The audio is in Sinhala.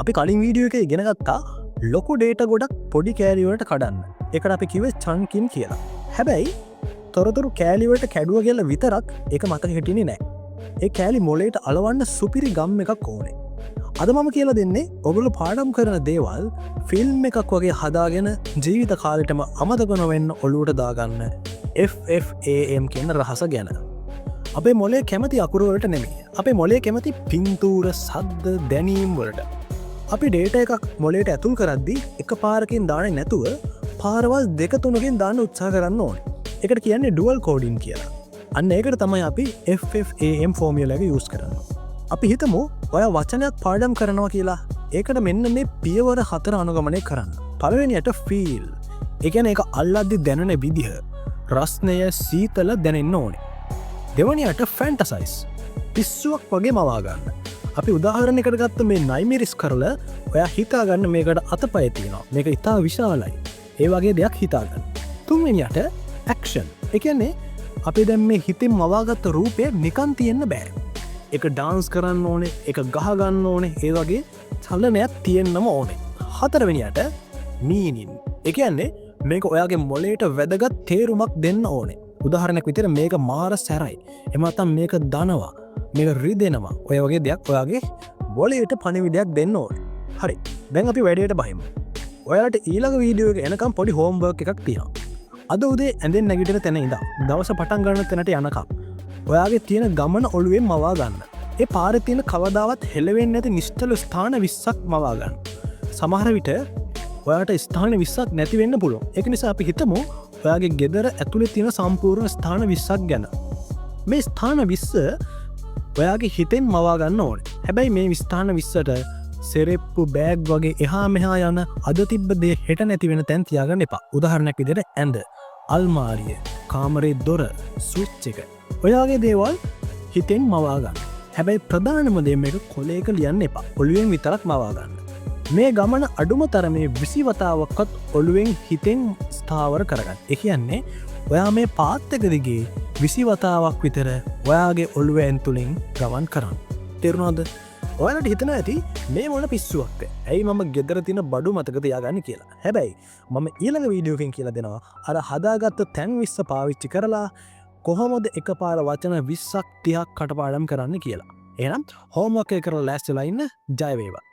අපි කලින් වීඩියෝ එක ඉගෙන ගත්තා ලොකු ඩේට ගොඩක් පොඩි කෑලිවලට කඩන්න එකට අපි කිව චන්කින් කියලා. හැබැයි තොරතුරු කෑලිවට කැඩුව කියල විතරක් එක මතක හිටිනි නෑ. ඒ කෑලි මොලේට අලවන්න සුපිරි ගම් එකක් ඕනේ. අද මම කියලා දෙන්නේ ඔගුලු පාඩම් කරන දේවල් ෆිල්ම් එකක් වගේ හදාගෙන ජීවිත කාලෙටම අමතකනොවෙන්න ඔලුවට දාගන්න FFAM කියන රහස ගැන. අපේ මොලේ කැමති අකුරුවලට නෙමේ අපේ මොලේ කැමති පින්තූර සද්ද දැනීම්වලට. අපි ඩේට එකක් මොලේට ඇතුල් කරද්දි එක පාරකින් දාන නැතුව පාරවල් දෙක තුනකින් දාන්න උත්සා කරන්න ඕන. එකට කියන්නේ ඩුවල් කෝඩින් කියලා. අන්න ඒකට තමයි අපි FFAM ෆෝමියලක යස් කරන්න. අපි හිතමු ඔය වචනයක් පාඩම් කරනවා කියලා ඒකට මෙන්න මේ පියවර 4 අනුගමනය කරන්න. පළවෙනියට ෆීල්. එකන එක අල්ලද්දි දැනෙන විදිහ රස්නය සීතල දැනෙන්න ඕනේ. දෙවනියට ෆැන්ටසයිස් පිස්සුවක් වගේ මවාගන්න. අපි උදාහරණයකට ගත්ත මේ නයිමිරිස් කරල ඔයා හිතාගන්න මේකට අත පයතිනවා මේක ඉතා විශාලයි ඒ වගේ දෙයක් හිතාගන්න. තුන්වෙනියට ඇක්ෂන්. එකන්නේ අපි දැම් මේ හිතින් මවාගත්ත රූපය නිකන් තියෙන්න බෑ. එක ඩාන්ස් කරන්න ඕනේ එක ගහගන්න ඕනේ ඒ වගේ චලනයක් තියෙන්න්නම ඕනේ. හතරවෙනියට මීනින්. එකන්නේ මේක ඔයාගේ මොලේට වැදගත් තේරුමක් දෙන්න ඕනේ. උදාහරණයක් විතර මේක මාර සැරයි එමතම් මේක දනවා මේක රිදෙනවා ඔය වගේ දෙයක් ඔයාගේ බොලයට පණිවිඩයක් දෙන්න ඕන. හරි දැන් අපි වැඩට බහිම. ඔයාට ඊළඟ වීඩියෝ එනකම් පොඩි හෝම්බර්ක් එකක් තියෙනවා. අද උදේ ඇඳෙන් නැගිටෙන තැන ඉඳ දවස පටන් ගන්න තැනට යනකම් ඔයාගේ තියෙන ගමන ඔළුවෙන් මවා ගන්න. ඒ පාර තියෙන කවදාවත් හෙළවෙන්න ඇති නිශ්චල ස්ථාන 20ක් මවා ගන්න. සමහර විට ඔයාට ස්ථාන 20ක් නැතිවෙන්න පුළුවන්. ඒක නිසා අපි හිතමු ඔයාගේ ගෙදර ඇතුළේ තියෙන සම්පූර්ණ ස්ථාන 20ක් ගැන. මේ ස්ථාන 20 ඔයාගේ හිතෙන් මවා ගන්න ඕනේ. හැබැයි මේ ස්ථාන 20ට සෙරෙප්පු බෑග් වගේ එහා මෙහා යන අද තිබ්බ දේ හෙට නැති වෙන තැන් තියාගන්න එපා. උදාහරණයක් විදිහට ඇඳ, අල්මාරිය, කාමරේ දොර, ස්විච් එක. ඔයාගේ දේවල් හිතෙන් මවා ගන්න. හැබැයි ප්‍රධානම දේ මේක කොලයක ලියන්න එපා. ඔළුවෙන් විතරක් මවා ගන්න. මේ ගමන අඩුම තරමේ 20 වතාවක්වත් ඔළුවෙන් හිතෙන් ස්ථාවර කරගන්න. ඒ කියන්නේ ඔයා මේ පාත් එක දිගේ 20 වතාවක් විතර ඔයාගේ ඔළුව ඇතුලෙන් ගමන් කරන්න. තේරුණාද? ඔයාලට හිතන ඇති මේ මොන පිස්සුවක්ද? ඇයි මම ගෙදර තියෙන බඩු මතක තියාගන්නේ කියලා. හැබැයි මම ඊළඟ වීඩියෝ එකකින් කියලා දෙනවා අර හදාගත්ත තැන් 20 පාවිච්චි කරලා කොහොමද එකපාර වචන 20ක් 30ක් කටපාඩම් කරන්න කියලා. එහෙනම් හෝම්වර්ක් එක කරලා ලෑස්තිලා ඉන්න. ජය වේවා.